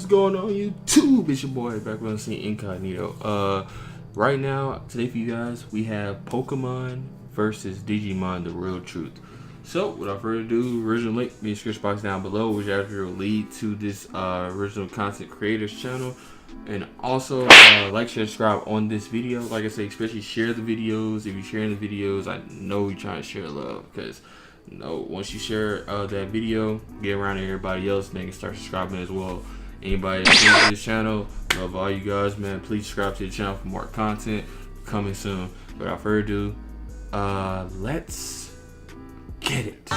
going on YouTube? It's your boy back when I see Incognito. Right now, today for you guys, we have Pokemon versus Digimon, the real truth. So, without further ado, original link in the description box down below, which actually will lead to this original content creators channel. And also, like, share, subscribe on this video. Like I say, especially share the videos. If you're sharing the videos, I know you're trying to share love, because once you share that video, get around to everybody else, they can start subscribing as well. Anybody that's new to this channel, love all you guys, man. Please subscribe to the channel for more content coming soon. Without further ado, let's get it.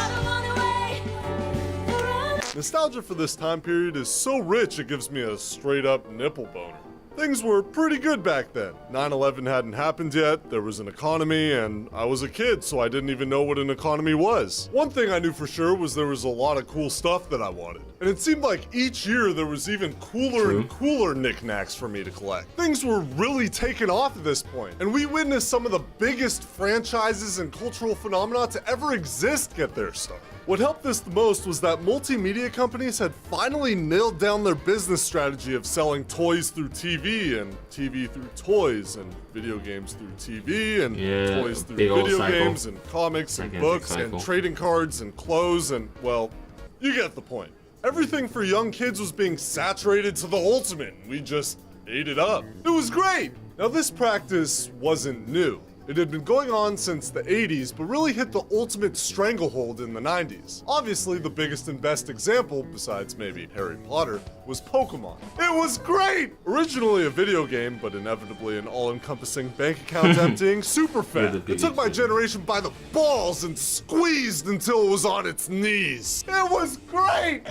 Nostalgia for this time period is so rich it gives me a straight up nipple boner. Things were pretty good back then. 9/11 hadn't happened yet, there was an economy, and I was a kid, so I didn't even know what an economy was. One thing I knew for sure was there was a lot of cool stuff that I wanted. And it seemed like each year there was even cooler and cooler knickknacks for me to collect. Things were really taking off at this point, and we witnessed some of the biggest franchises and cultural phenomena to ever exist get their start. What helped this the most was that multimedia companies had finally nailed down their business strategy of selling toys through TV and TV through toys and video games through TV and toys through video games and comics and books and trading cards and clothes and, well, you get the point. Everything for young kids was being saturated to the ultimate, and we just ate it up. It was great! Now this practice wasn't new. It had been going on since the 80s, but really hit the ultimate stranglehold in the 90s. Obviously, the biggest and best example, besides maybe Harry Potter, was Pokemon. It was great! Originally a video game, but inevitably an all-encompassing bank account emptying super fan. It took my generation by the balls and squeezed until it was on its knees. It was great!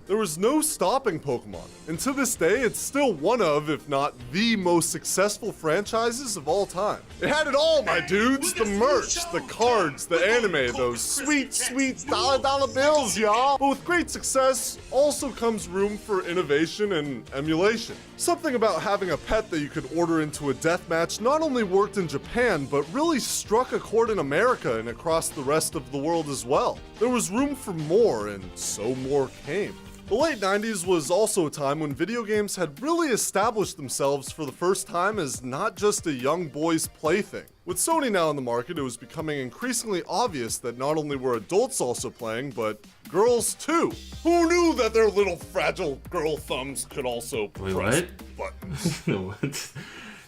There was no stopping Pokemon, and to this day, it's still one of, if not the most successful franchises of all time. It had it all, my dudes! The merch, the cards, the anime, those sweet, sweet dollar bills, y'all! But with great success, also comes room for innovation and emulation. Something about having a pet that you could order into a deathmatch not only worked in Japan, but really struck a chord in America and across the rest of the world as well. There was room for more, and so more came. The late 90s was also a time when video games had really established themselves for the first time as not just a young boy's plaything. With Sony now in the market, it was becoming increasingly obvious that not only were adults also playing, but girls too. Who knew that their little fragile girl thumbs could also press buttons? What?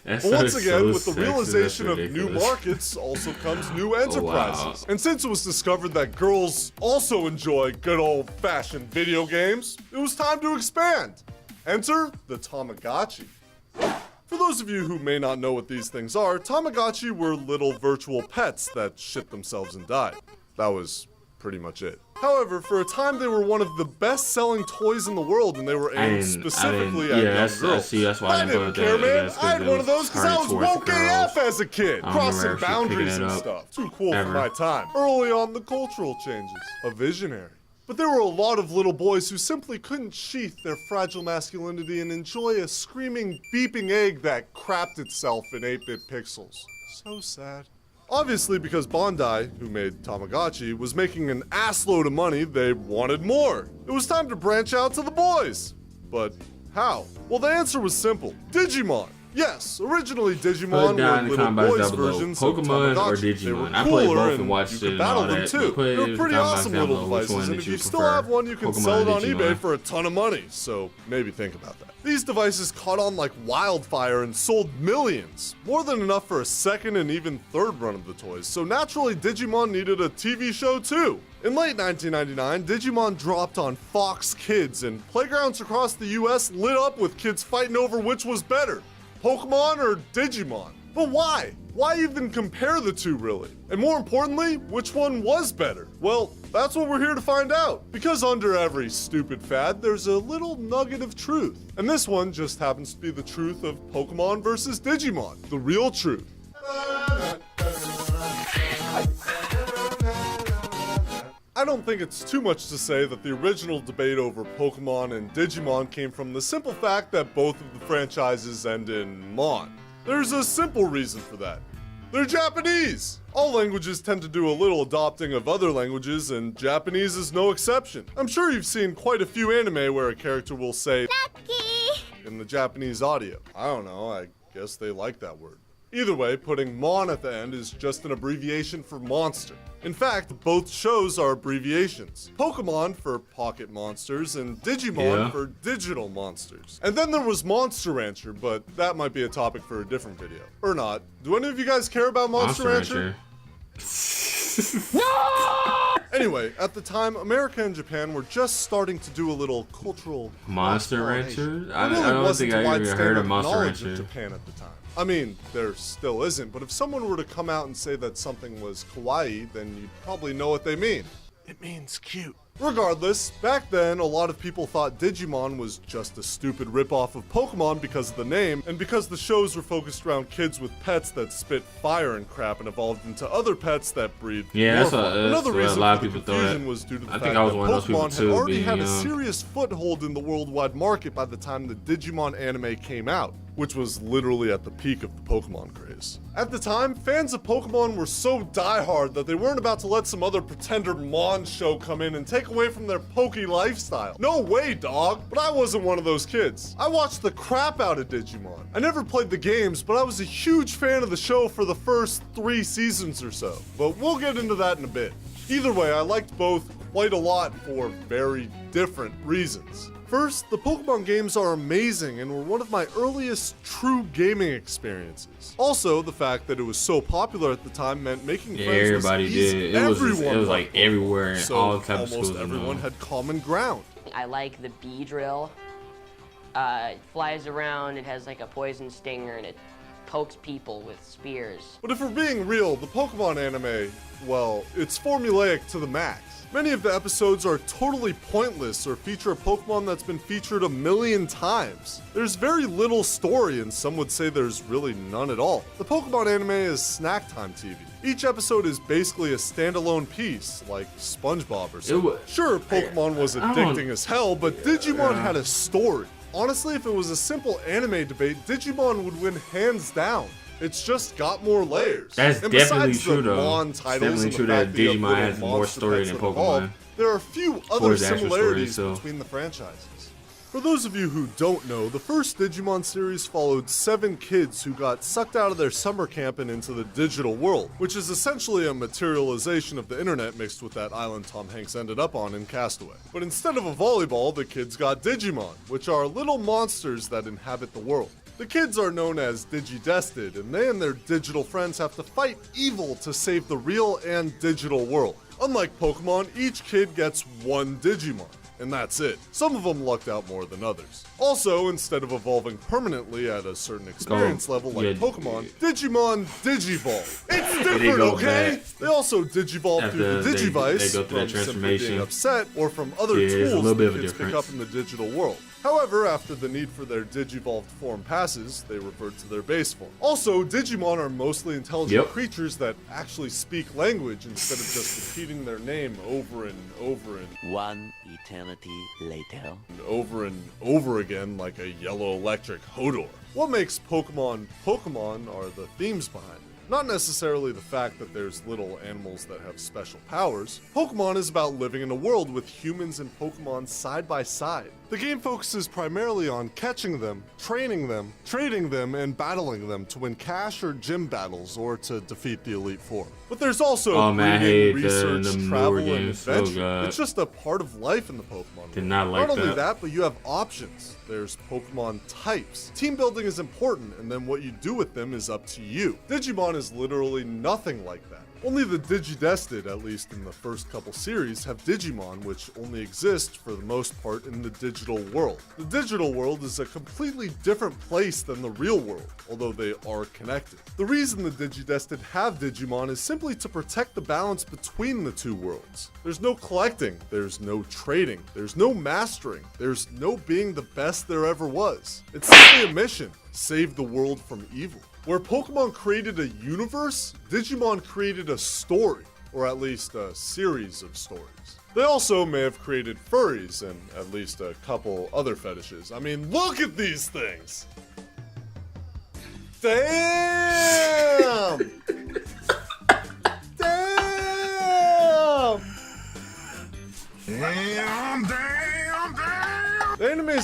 But once again, with the realization of new markets also comes new enterprises. And since it was discovered that girls also enjoy good old-fashioned video games, it was time to expand. Enter the Tamagotchi. For those of you who may not know what these things are, Tamagotchi were little virtual pets that shit themselves and died. That was pretty much it. However, for a time they were one of the best-selling toys in the world, and they were aimed specifically at young girls. That's why I didn't care, man. I had one of those because I was woke AF as a kid, crossing boundaries and stuff. Too cool for my time. Early on the cultural changes. A visionary. But there were a lot of little boys who simply couldn't sheath their fragile masculinity and enjoy a screaming, beeping egg that crapped itself in 8-bit pixels. So sad. Obviously, because Bandai, who made Tamagotchi, was making an assload of money, they wanted more. It was time to branch out to the boys. But how? Well, the answer was simple. Digimon. Yes, originally Digimon were little boys versions of Pokemon or Tamagotchi. They were Digimon. I played both cooler and watched you it could battle them too. They were pretty awesome little devices, and if you still have one, you can sell it on eBay for a ton of money, so maybe think about that. These devices caught on like wildfire and sold millions, more than enough for a second and even third run of the toys, so naturally Digimon needed a TV show too. In late 1999, Digimon dropped on Fox Kids, and playgrounds across the US lit up with kids fighting over which was better, Pokemon or Digimon. But why? Why even compare the two, really? And more importantly, which one was better? Well, that's what we're here to find out. Because under every stupid fad, there's a little nugget of truth. And this one just happens to be the truth of Pokemon versus Digimon. The real truth. I don't think it's too much to say that the original debate over Pokemon and Digimon came from the simple fact that both of the franchises end in Mon. There's a simple reason for that. They're Japanese! All languages tend to do a little adopting of other languages, and Japanese is no exception. I'm sure you've seen quite a few anime where a character will say "Lucky" in the Japanese audio. I don't know, I guess they like that word. Either way, putting mon at the end is just an abbreviation for monster. In fact, both shows are abbreviations. Pokemon for pocket monsters and Digimon for digital monsters. And then there was Monster Rancher, but that might be a topic for a different video. Or not. Do any of you guys care about Monster Rancher? No! Anyway, at the time, America and Japan were just starting to do a little cultural Monster Rancher? I really don't wasn't think I to even heard of widespread Monster knowledge Rancher. of Japan at the time. I mean, there still isn't, but if someone were to come out and say that something was kawaii, then you'd probably know what they mean. It means cute. Regardless, back then, a lot of people thought Digimon was just a stupid ripoff of Pokemon because of the name, and because the shows were focused around kids with pets that spit fire and crap and evolved into other pets that breathed Yeah, Another reason a lot for of the people thought. confusion was due to the I fact think I was that one of those people Pokemon had too, already being had a young. serious foothold in the worldwide market by the time the Digimon anime came out, which was literally at the peak of the Pokemon craze. At the time, fans of Pokemon were so diehard that they weren't about to let some other pretender Mon show come in and take away from their Poke lifestyle. No way, dog. But I wasn't one of those kids. I watched the crap out of Digimon. I never played the games, but I was a huge fan of the show for the first 3 seasons or so. But we'll get into that in a bit. Either way, I liked both quite a lot for very different reasons. First, the Pokemon games are amazing and were one of my earliest true gaming experiences. Also, the fact that it was so popular at the time meant making friends Everybody was easy. did. It was like everywhere in so all types of schools. almost everyone had common ground. I like the bee drill. It flies around, it has like a poison stinger, and it pokes people with spears. But if we're being real, the Pokemon anime, well, it's formulaic to the max. Many of the episodes are totally pointless or feature a Pokemon that's been featured 1,000,000 times. There's very little story, and some would say there's really none at all. The Pokemon anime is snack time TV. Each episode is basically a standalone piece, like SpongeBob or something. Sure, Pokemon was addicting as hell, but Digimon had a story. Honestly, if it was a simple anime debate, Digimon would win hands down. It's just got more layers. That's and definitely besides true, the though. Mon It's titles definitely and the true fact that that you have Digimon little has more monster story pets than that evolve, Pokemon. there are a few other Towards the actual story, similarities so. between the franchises. For those of you who don't know, the first Digimon series followed 7 kids who got sucked out of their summer camp and into the digital world, which is essentially a materialization of the internet mixed with that island Tom Hanks ended up on in Castaway. But instead of a volleyball, the kids got Digimon, which are little monsters that inhabit the world. The kids are known as Digidested, and they and their digital friends have to fight evil to save the real and digital world. Unlike Pokemon, each kid gets 1 Digimon, and that's it. Some of them lucked out more than others. Also, instead of evolving permanently at a certain experience level like Pokemon, Digimon Digivolve. It's different, okay? They also Digivolve through the Digivice, they go through that from simply transformation. being upset, or from other Yeah, there's a tools little bit that of a kids pick difference. up in the digital world. However, after the need for their Digivolved form passes, they revert to their base form. Also, Digimon are mostly intelligent creatures that actually speak language instead of just repeating their name over and over and One eternity later. over and over again like a yellow electric Hodor. What makes Pokemon Pokemon are the themes behind it. Not necessarily the fact that there's little animals that have special powers. Pokemon is about living in a world with humans and Pokemon side by side. The game focuses primarily on catching them, training them, trading them, and battling them to win cash or gym battles or to defeat the Elite Four. But there's also breeding, research, travel, and adventure. It's just a part of life in the Pokemon world. Not only that, but you have options. There's Pokemon types. Team building is important, and then what you do with them is up to you. Digimon is literally nothing like that. Only the Digidested, at least in the first couple series, have Digimon, which only exist for the most part in the digital world. The digital world is a completely different place than the real world, although they are connected. The reason the Digidested have Digimon is simply to protect the balance between the two worlds. There's no collecting, there's no trading, there's no mastering, there's no being the best there ever was. It's simply a mission: save the world from evil. Where Pokemon created a universe, Digimon created a story, or at least a series of stories. They also may have created furries and at least a couple other fetishes. I mean, look at these things! Damn!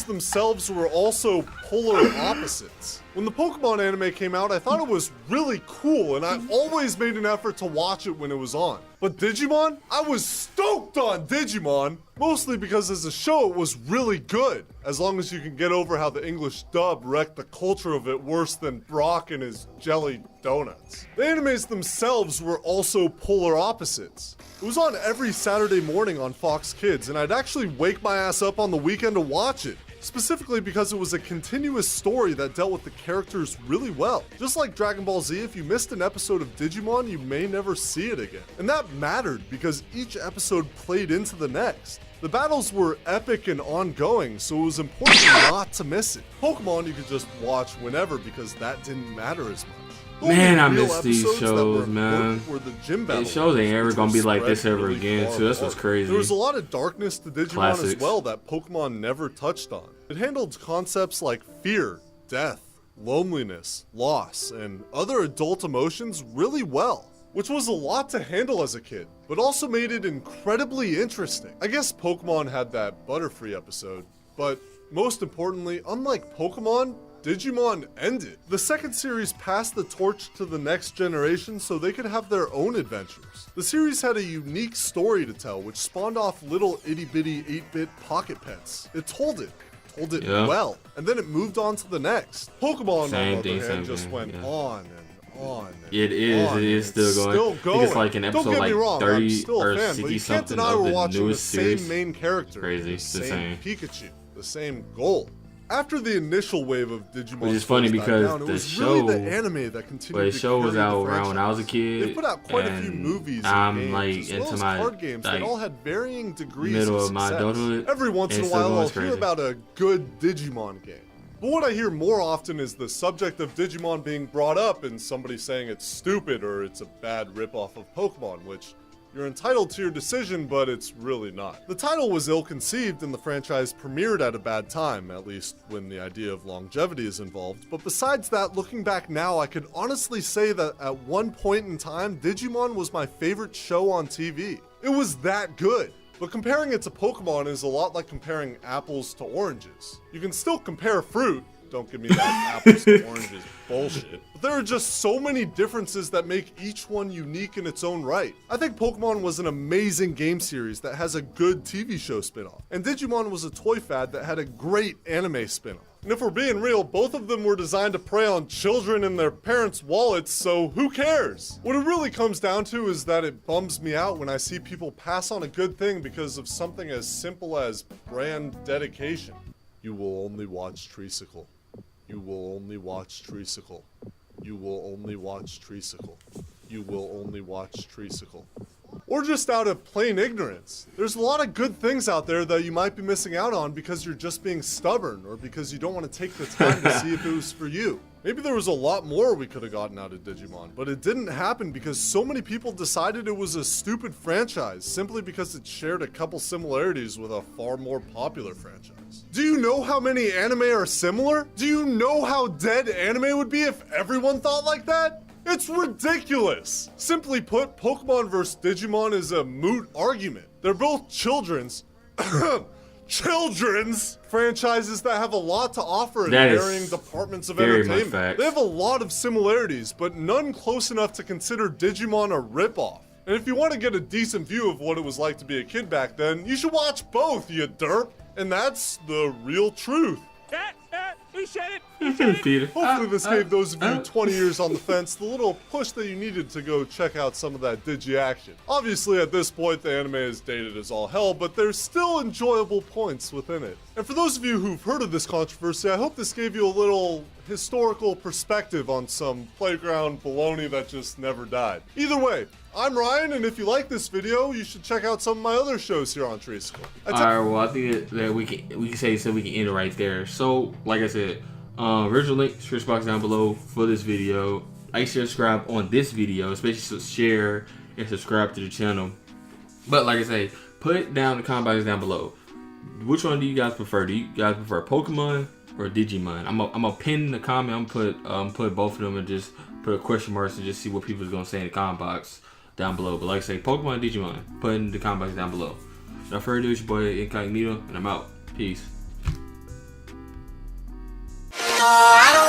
themselves were also polar opposites. When the Pokemon anime came out, I thought it was really cool, and I always made an effort to watch it when it was on. But Digimon? I was stoked on Digimon, mostly because as a show it was really good, as long as you can get over how the English dub wrecked the culture of it worse than Brock and his jelly donuts. The animes themselves were also polar opposites. It was on every Saturday morning on Fox Kids, and I'd actually wake my ass up on the weekend to watch it. Specifically because it was a continuous story that dealt with the characters really well. Just like Dragon Ball Z, if you missed an episode of Digimon, you may never see it again. And that mattered because each episode played into the next. The battles were epic and ongoing, so it was important not to miss it. Pokemon you could just watch whenever because that didn't matter as much. Man, I miss these shows, man. These shows ain't ever gonna be like this ever again, so that's what's crazy. There was a lot of darkness to Digimon as well that Pokemon never touched on. It handled concepts like fear, death, loneliness, loss, and other adult emotions really well, which was a lot to handle as a kid, but also made it incredibly interesting. I guess Pokemon had that Butterfree episode, but most importantly, unlike Pokemon, Digimon ended. The second series passed the torch to the next generation so they could have their own adventures. The series had a unique story to tell, which spawned off little itty-bitty 8-bit pocket pets. It told it well, and then it moved on to the next. Pokemon, on the other hand, just went on and on. It is still going. I think it's like an episode Don't get me like wrong, 30 I'm still or a fan, 60 but you can't something deny of we're the watching the newest same series. main character, Crazy, the it's the same same. Pikachu, the same goal. After the initial wave of Digimon, Which is funny first died because down, it the was show, really the anime that continued the to show was carry out the around when I was a franchise. kid. They put out quite a few and movies I'm and like games, as into well as my card games that like all had varying degrees middle of of my success. adulthood. Every once in and a it's still while, going I'll hear crazy. about a good Digimon game. But what I hear more often is the subject of Digimon being brought up and somebody saying it's stupid or it's a bad ripoff of Pokemon, which you're entitled to your decision, but it's really not. The title was ill-conceived and the franchise premiered at a bad time, at least when the idea of longevity is involved. But besides that, looking back now, I could honestly say that at one point in time, Digimon was my favorite show on TV. It was that good. But comparing it to Pokemon is a lot like comparing apples to oranges. You can still compare fruit. Don't give me that apples to oranges bullshit. But there are just so many differences that make each one unique in its own right. I think Pokemon was an amazing game series that has a good TV show spin-off. And Digimon was a toy fad that had a great anime spin-off. And if we're being real, both of them were designed to prey on children and their parents' wallets, so who cares? What it really comes down to is that it bums me out when I see people pass on a good thing because of something as simple as brand dedication. You will only watch Treesicle. You will only watch Treesicle. You will only watch Treesicle. You will only watch Treesicle. Or just out of plain ignorance. There's a lot of good things out there that you might be missing out on because you're just being stubborn or because you don't want to take the time to see if it was for you. Maybe there was a lot more we could have gotten out of Digimon, but it didn't happen because so many people decided it was a stupid franchise simply because it shared a couple similarities with a far more popular franchise. Do you know how many anime are similar? Do you know how dead anime would be if everyone thought like that? It's ridiculous! Simply put, Pokemon vs. Digimon is a moot argument. They're both children's franchises that have a lot to offer in That is varying departments of very much entertainment. facts. They have a lot of similarities, but none close enough to consider Digimon a ripoff. And if you want to get a decent view of what it was like to be a kid back then, you should watch both, you derp. And that's the real truth. He said it! Peter. Hopefully this gave those of you 20 years on the fence the little push that you needed to go check out some of that Digi action. Obviously at this point the anime is dated as all hell, but there's still enjoyable points within it. And for those of you who've heard of this controversy, I hope this gave you a little historical perspective on some playground baloney that just never died. Either way, I'm Ryan, and if you like this video, you should check out some of my other shows here on Treesicle. Alright, well I think that we can say so we can end it right there. So like I said, original link description box down below for this video. Like, share, subscribe on this video, especially share and subscribe to the channel. But like I say, put down the comment box down below. Which one do you guys prefer? Do you guys prefer Pokemon or Digimon? I'm gonna pin the comment. I'm gonna put both of them and just put a question mark and just see what people's gonna say in the comment box down below. But like I say, Pokemon, Digimon, put in the comment box down below. Without further ado, it's your boy Incognito, and I'm out. Peace. I don't